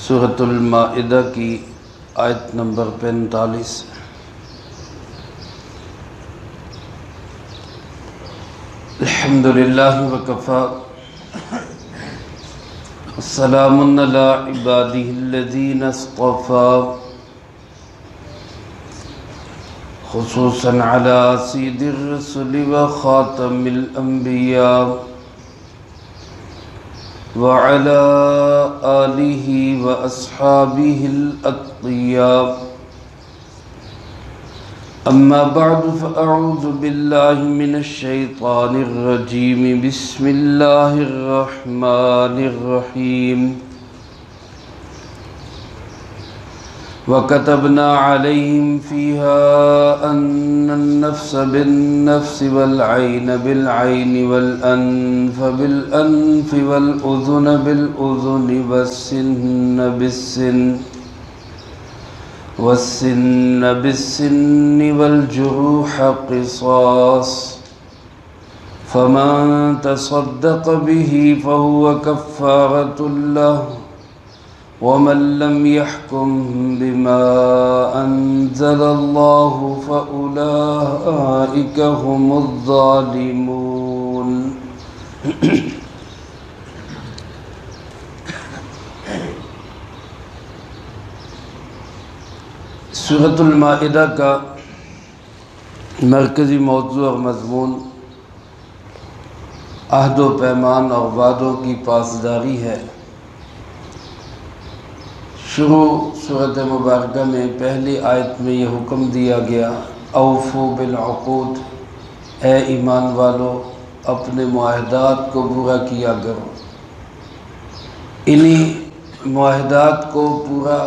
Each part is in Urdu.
سورۃ المائدہ کی آیت نمبر 45۔ الحمدللہ وکفی السلام علی عبادہ الذین اصطفی خصوصا علی سید الرسل وخاتم الانبیاء وعلى آلہ واصحابہ الاتقیاء اما بعد فاعوذ باللہ من الشیطان الرجیم بسم اللہ الرحمن الرحیم وَكَتَبْنَا عَلَيْهِمْ فِيهَا أَنَّ النَّفْسَ بِالنَّفْسِ وَالْعَيْنَ بِالْعَيْنِ وَالْأَنْفَ بِالْأَنْفِ وَالْأُذُنَ بِالْأُذُنِ وَالسِّنَّ بِالسِّنِّ وَالْجُرُوحَ قِصَاصٌ فَمَنْ تَصَدَّقَ بِهِ فَهُوَ كَفَّارَةٌ لَهُ وَمَن لَّمْ يَحْكُم بِمَا أَنزَلَ اللَّهُ فَأُولَٰئِكَ هُمُ الظَّالِمُونَ۔ سورۃ المائدہ کا مرکزی موضوع اور مضمون عہد و پیمان اور وعدوں کی پاسداری ہے۔ شروع سورۃ مبارکہ میں پہلی آیت میں یہ حکم دیا گیا، اوفوا بالعقود، اے ایمان والو اپنے معاہدات کو پورا کیا کرو۔ انہی معاہدات کو پورا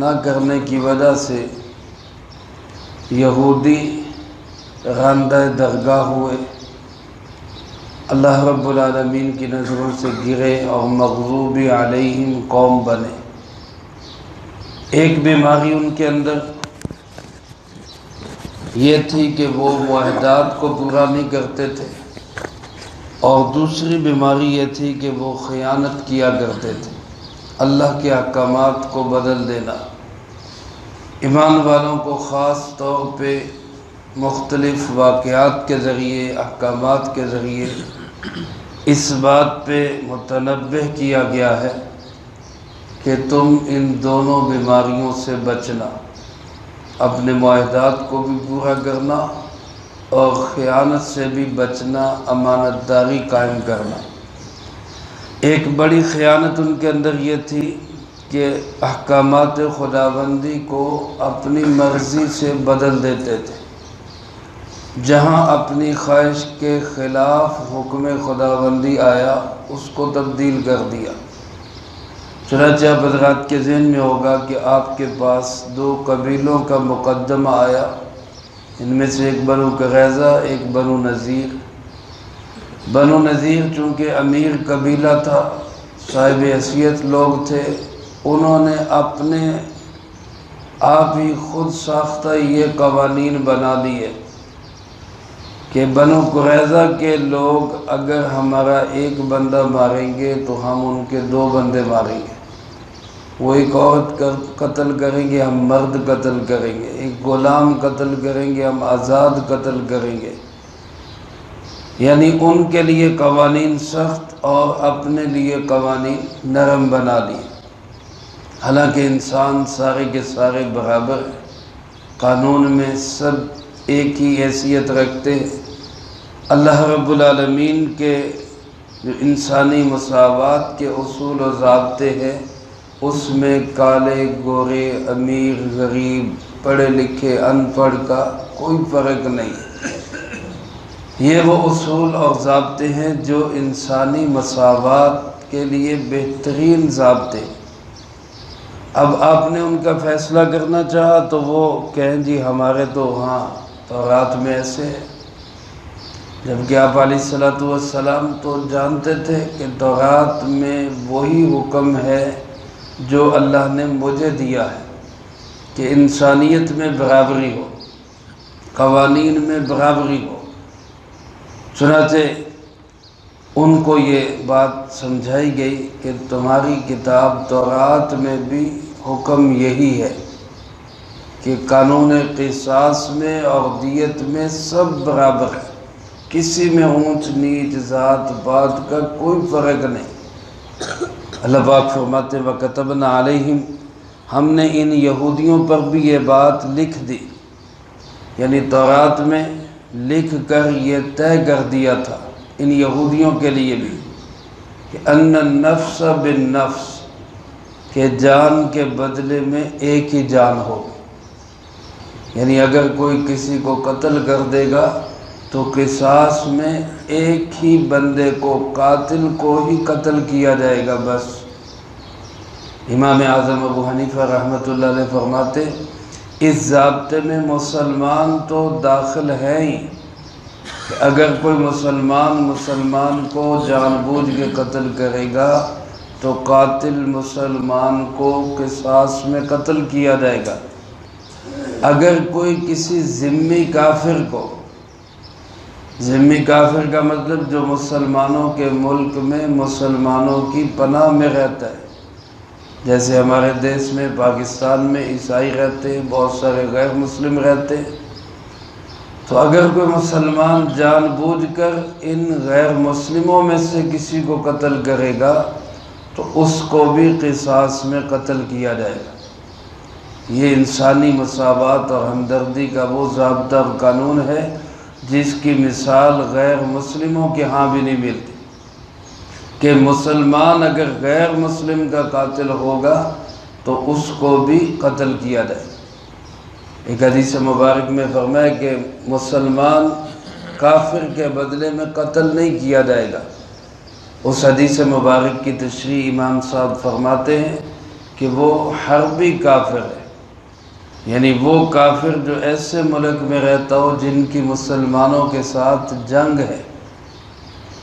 نہ کرنے کی وجہ سے یہودی راندہ درگاہ ہوئے، اللہ رب العالمین کی نظروں سے گرے اور مغضوب علیہم قوم بنے۔ ایک بیماری ان کے اندر یہ تھی کہ وہ معاہدات کو پورا نہیں کرتے تھے، اور دوسری بیماری یہ تھی کہ وہ خیانت کیا کرتے تھے، اللہ کے احکامات کو بدل دینا۔ ایمان والوں کو خاص طور پہ مختلف واقعات کے ذریعے، احکامات کے ذریعے اس بات پہ متنبہ کیا گیا ہے کہ تم ان دونوں بیماریوں سے بچنا، اپنے معاہدات کو بھی پورا کرنا اور خیانت سے بھی بچنا، امانت داری قائم کرنا۔ ایک بڑی خیانت ان کے اندر یہ تھی کہ احکامات خداوندی کو اپنی مرضی سے بدل دیتے تھے، جہاں اپنی خواہش کے خلاف حکم خداوندی آیا اس کو تبدیل کر دیا۔ چنانچہ اب حضرات کے ذہن میں ہوگا کہ آپ کے پاس دو قبیلوں کا مقدمہ آیا، ان میں سے ایک بنو قریظہ، ایک بنو نذیر۔ بنو نذیر چونکہ امیر قبیلہ تھا، صاحب حیثیت لوگ تھے، انہوں نے اپنے آپ ہی خود ساختہ یہ قوانین بنا لیے کہ بنو قریظہ کے لوگ اگر ہمارا ایک بندہ ماریں گے تو ہم ان کے دو بندے ماریں گے، وہ ایک عورت قتل کریں گے ہم مرد قتل کریں گے، ایک غلام قتل کریں گے ہم آزاد قتل کریں گے۔ یعنی ان کے لیے قوانین سخت اور اپنے لیے قوانین نرم بنا لیے، حالانکہ انسان سارے کے سارے برابر ہیں، قانون میں سب ایک ہی حیثیت رکھتے ہیں۔ اللہ رب العالمین کے جو انسانی مساوات کے اصول و ضابطے ہیں، اس میں کالے گورے، امیر غریب، پڑھے لکھے ان پڑھ کا کوئی فرق نہیں۔ یہ وہ اصول اور ضابطے ہیں جو انسانی مساوات کے لیے بہترین ضابطے۔ اب آپ نے ان کا فیصلہ کرنا چاہا تو وہ کہیں جی ہمارے تو ہاں تورات میں ایسے ہے، جبکہ آپ علیہ الصلوۃ والسلام تو جانتے تھے کہ تورات میں وہی حکم ہے جو اللہ نے مجھے دیا ہے کہ انسانیت میں برابری ہو، قوانین میں برابری ہو۔ چنانچہ ان کو یہ بات سمجھائی گئی کہ تمہاری کتاب تورات میں بھی حکم یہی ہے کہ قانون قصاص میں اور دیت میں سب برابر ہے، کسی میں اونچ نیچ ذات پات کا کوئی فرق نہیں۔ اللہ پاک فرماتے وَكَتَبْنَا عَلَيْهِمْ، ہم نے ان یہودیوں پر بھی یہ بات لکھ دی، یعنی تورات میں لکھ کر یہ طے کر دیا تھا ان یہودیوں کے لیے بھی کہ ان النفس بالنفس، کہ جان کے بدلے میں ایک ہی جان ہو، یعنی اگر کوئی کسی کو قتل کر دے گا تو قصاص میں ایک ہی بندے کو، قاتل کو ہی قتل کیا جائے گا بس۔ امام اعظم ابو حنیفہ رحمۃ اللہ علیہ فرماتے اس ضابطے میں مسلمان تو داخل ہے ہی، کہ اگر کوئی مسلمان کو جان بوجھ کے قتل کرے گا تو قاتل مسلمان کو قصاص میں قتل کیا جائے گا۔ اگر کوئی کسی ذمی کافر کو، ذمی کافر کا مطلب جو مسلمانوں کے ملک میں مسلمانوں کی پناہ میں رہتا ہے، جیسے ہمارے دیش میں پاکستان میں عیسائی رہتے ہیں، بہت سارے غیر مسلم رہتے ہیں، تو اگر کوئی مسلمان جان بوجھ کر ان غیر مسلموں میں سے کسی کو قتل کرے گا تو اس کو بھی قصاص میں قتل کیا جائے گا۔ یہ انسانی مساوات اور ہمدردی کا وہ ضابطہ اور قانون ہے جس کی مثال غیر مسلموں کے ہاں بھی نہیں ملتی، کہ مسلمان اگر غیر مسلم کا قاتل ہوگا تو اس کو بھی قتل کیا جائے گا۔ ایک حدیث مبارک میں فرمایا کہ مسلمان کافر کے بدلے میں قتل نہیں کیا جائے گا۔ اس حدیث مبارک کی تشریح امام صاحب فرماتے ہیں کہ وہ حربی کافر ہے، یعنی وہ کافر جو ایسے ملک میں رہتا ہو جن کی مسلمانوں کے ساتھ جنگ ہے،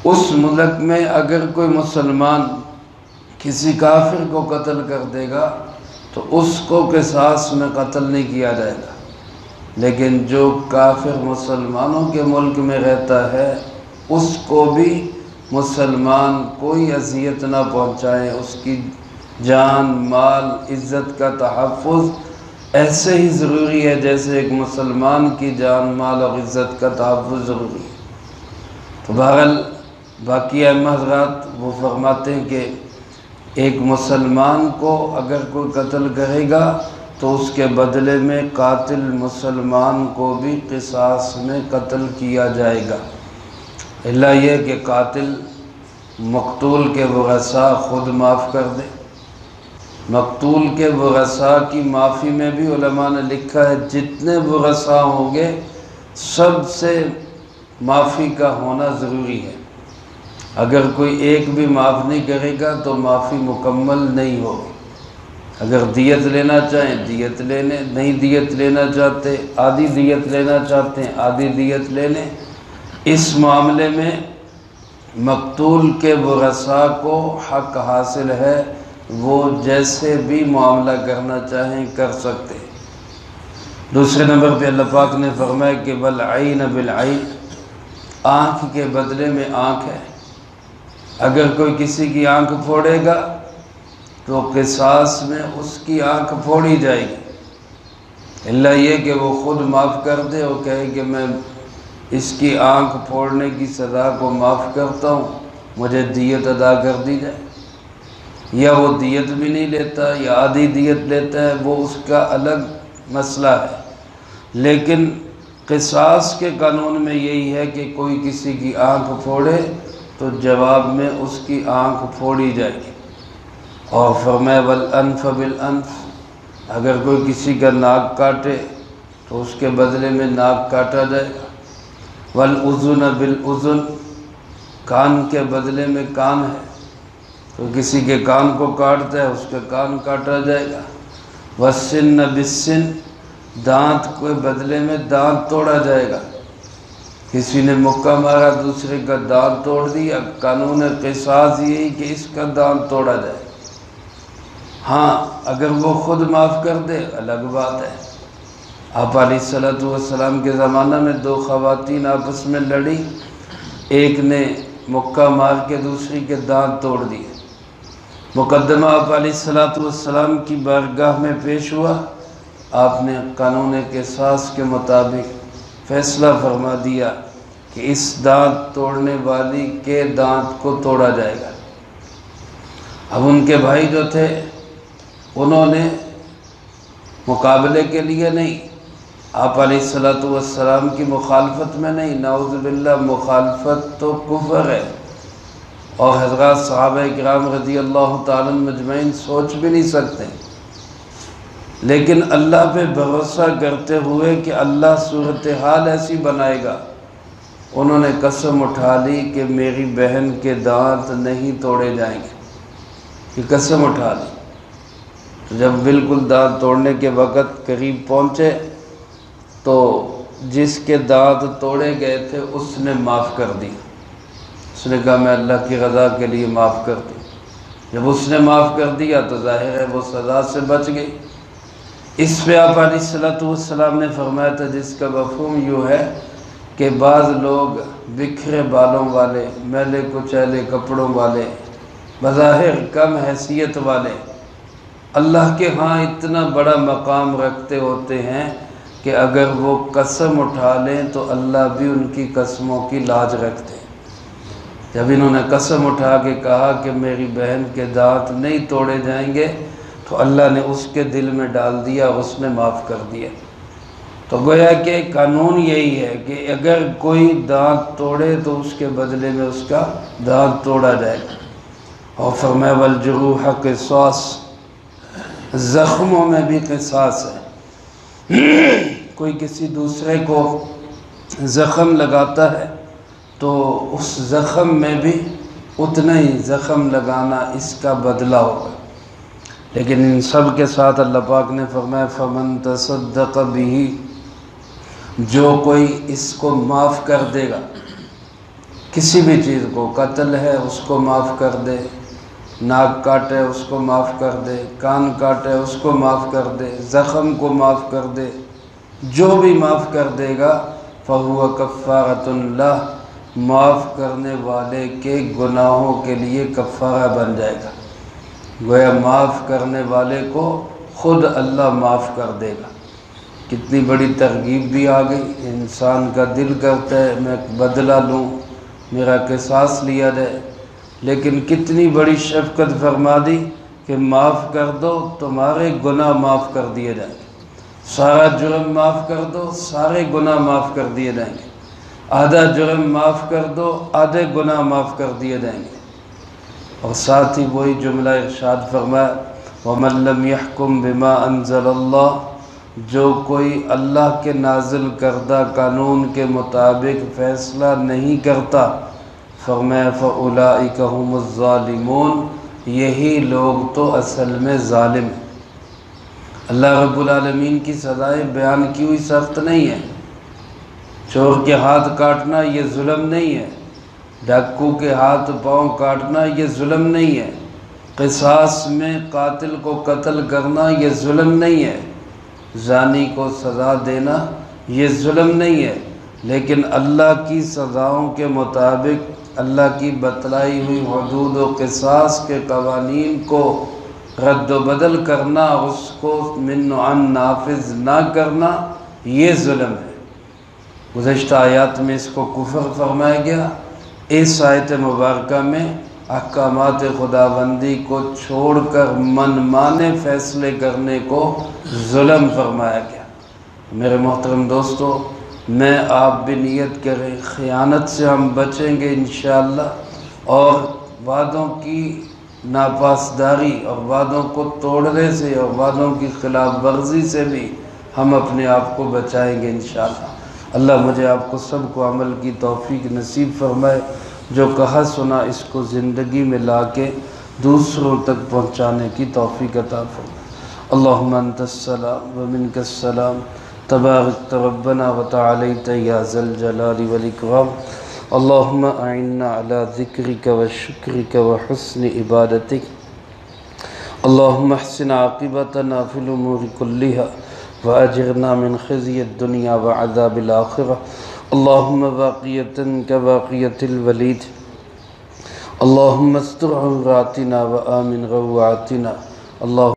اس ملک میں اگر کوئی مسلمان کسی کافر کو قتل کر دے گا تو اس کو قصاص میں قتل نہیں کیا جائے گا، لیکن جو کافر مسلمانوں کے ملک میں رہتا ہے اس کو بھی مسلمان کوئی اذیت نہ پہنچائے، اس کی جان مال عزت کا تحفظ ایسے ہی ضروری ہے جیسے ایک مسلمان کی جان مال اور عزت کا تحفظ ضروری ہے۔ تو بہرحال باقی ائمہ حضرات وہ فرماتے ہیں کہ ایک مسلمان کو اگر کوئی قتل کرے گا تو اس کے بدلے میں قاتل مسلمان کو بھی قصاص میں قتل کیا جائے گا، اللہ یہ کہ قاتل مقتول کے ورثاء خود معاف کر دے۔ مقتول کے ورثاء کی معافی میں بھی علماء نے لکھا ہے جتنے ورثاء ہوں گے سب سے معافی کا ہونا ضروری ہے، اگر کوئی ایک بھی معاف نہیں کرے گا تو معافی مکمل نہیں ہوگی۔ اگر دیت لینا چاہیں دیت لے لیں، نہیں دیت لینا چاہتے آدھی دیت لینا چاہتے ہیں آدھی دیت لے لیں۔ اس معاملے میں مقتول کے ورثاء کو حق حاصل ہے، وہ جیسے بھی معاملہ کرنا چاہیں کر سکتے ہیں۔ دوسرے نمبر پہ اللہ پاک نے فرمایا کہ بالعین بالعین، آنکھ کے بدلے میں آنکھ ہے، اگر کوئی کسی کی آنکھ پھوڑے گا تو قصاص میں اس کی آنکھ پھوڑی جائے گی، اللہ یہ کہ وہ خود معاف کر دے اور کہے کہ میں اس کی آنکھ پھوڑنے کی سزا کو معاف کرتا ہوں، مجھے دیت ادا کر دی جائے، یا وہ دیت بھی نہیں لیتا یا آدھی دیت لیتا ہے، وہ اس کا الگ مسئلہ ہے، لیکن قصاص کے قانون میں یہی ہے کہ کوئی کسی کی آنکھ پھوڑے تو جواب میں اس کی آنکھ پھوڑی جائے گی۔ اور فرمایا والانف بالانف، اگر کوئی کسی کا ناک کاٹے تو اس کے بدلے میں ناک کاٹا جائے گا۔ والاذن بالاذن، کان کے بدلے میں کان ہے، تو کسی کے کان کو کاٹتا ہے اس کے کان کاٹا جائے گا۔ والسن بالسن، دانت کے بدلے میں دانت توڑا جائے گا، کسی نے مکہ مارا دوسرے کا دانت توڑ دیا، قانون قصاص یہی کہ اس کا دانت توڑا جائے۔ ہاں اگر وہ خود معاف کر دے الگ بات ہے۔ آپ علیہ الصلوۃ والسلام کے زمانہ میں دو خواتین آپس میں لڑی، ایک نے مکہ مار کے دوسری کے دانت توڑ دیے۔ مقدمہ آپ علیہ السلام کی بارگاہ میں پیش ہوا، آپ نے قانون قصاص کے مطابق فیصلہ فرما دیا کہ اس دانت توڑنے والی کے دانت کو توڑا جائے گا۔ اب ان کے بھائی جو تھے انہوں نے مقابلے کے لیے نہیں، آپ علیہ السلام کی مخالفت میں نہیں، نعوذ باللہ مخالفت تو کفر ہے، اور حضرات صحابہ کرام رضی اللہ تعالیٰ مجمعین سوچ بھی نہیں سکتے، لیکن اللہ پہ بھروسہ کرتے ہوئے کہ اللہ صورتحال ایسی بنائے گا، انہوں نے قسم اٹھا لی کہ میری بہن کے دانت نہیں توڑے جائیں گے، یہ قسم اٹھا لی۔ جب بالکل دانت توڑنے کے وقت قریب پہنچے تو جس کے دانت توڑے گئے تھے اس نے معاف کر دی، اس نے کہا میں اللہ کی رضا کے لیے معاف کر دوں۔ جب اس نے معاف کر دیا تو ظاہر ہے وہ سزا سے بچ گئی۔ اس پہ آپ علیہ السلام نے فرمایا تھا جس کا مفہوم یوں ہے کہ بعض لوگ بکھرے بالوں والے، میلے کچیلے کپڑوں والے، بظاہر کم حیثیت والے اللہ کے ہاں اتنا بڑا مقام رکھتے ہوتے ہیں کہ اگر وہ قسم اٹھا لیں تو اللہ بھی ان کی قسموں کی لاج رکھتے ہیں۔ جب انہوں نے قسم اٹھا کے کہا کہ میری بہن کے دانت نہیں توڑے جائیں گے تو اللہ نے اس کے دل میں ڈال دیا، اس نے معاف کر دیا۔ تو گویا کہ قانون یہی ہے کہ اگر کوئی دانت توڑے تو اس کے بدلے میں اس کا دانت توڑا جائے گا۔ اور فرمایا والجروح قصاص، زخموں میں بھی قصاص ہے۔ کوئی کسی دوسرے کو زخم لگاتا ہے تو اس زخم میں بھی اتنا ہی زخم لگانا اس کا بدلہ ہوگا، لیکن ان سب کے ساتھ اللہ پاک نے فرمایا فمن تصدق بھی، جو کوئی اس کو معاف کر دے گا، کسی بھی چیز کو، قتل ہے اس کو معاف کر دے، ناک کاٹے اس کو معاف کر دے، کان کاٹے اس کو معاف کر دے، زخم کو معاف کر دے، جو بھی معاف کر دے گا فَهُوَ كَفَّارَةٌ لَهُ، معاف کرنے والے کے گناہوں کے لیے کفارہ بن جائے گا۔ گویا معاف کرنے والے کو خود اللہ معاف کر دے گا۔ کتنی بڑی ترغیب بھی آ گئی، انسان کا دل کرتا ہے میں بدلہ لوں، میرا قصاص لیا جائے، لیکن کتنی بڑی شفقت فرما دی کہ معاف کر دو تمہارے گناہ معاف کر دیے جائیں گے، سارا جرم معاف کر دو سارے گناہ معاف کر دیے جائیں گے، آدھا جرم معاف کر دو آدھے گناہ معاف کر دیے جائیں گے۔ اور ساتھ ہی وہی جملہ ارشاد فرمایا وَمَن لَّمْ يَحْكُمْ بِمَا أَنزَلَ اللَّهُ، جو کوئی اللہ کے نازل کردہ قانون کے مطابق فیصلہ نہیں کرتا، فرمایا فَأُولَٰئِكَ هُمُ الظَّالِمُونَ، یہی لوگ تو اصل میں ظالم ہیں۔ اللہ رب العالمین کی سزائیں بیان کی ہوئی سخت نہیں ہیں، چور کے ہاتھ کاٹنا یہ ظلم نہیں ہے، ڈاکو کے ہاتھ پاؤں کاٹنا یہ ظلم نہیں ہے، قصاص میں قاتل کو قتل کرنا یہ ظلم نہیں ہے، زانی کو سزا دینا یہ ظلم نہیں ہے، لیکن اللہ کی سزاؤں کے مطابق اللہ کی بتلائی ہوئی حدود و قصاص کے قوانین کو رد و بدل کرنا، اس کو من و عن نافذ نہ کرنا یہ ظلم ہے۔ گزشتہ آیات میں اس کو کفر فرمایا گیا، اس آیت مبارکہ میں احکامات خداوندی کو چھوڑ کر من مانے فیصلے کرنے کو ظلم فرمایا گیا۔ میرے محترم دوستو، میں آپ بھی نیت کریں خیانت سے ہم بچیں گے انشاءاللہ، اور وعدوں کی ناپاسداری اور وعدوں کو توڑنے سے اور وعدوں کی خلاف ورزی سے بھی ہم اپنے آپ کو بچائیں گے انشاءاللہ۔ اللہ مجھے آپ کو سب کو عمل کی توفیق نصیب فرمائے، جو کہا سنا اس کو زندگی میں لا کے دوسروں تک پہنچانے کی توفیق عطا فرمائے۔ اللہم انت السلام ومنک السلام، تبارکت ربنا وتعالیت یا ذا الجلال والاکرام۔ اللہم اعنا علی ذکرک وشکرک وحسن عبادتک، اللہم احسن عاقبتنا فی الامور کلہا واجرنا من خزی الدنیا وعذاب الآخرہ، اللہم باقیتا کباقیت الولید اللهم استر عوراتنا وآمن روعاتنا. اللہ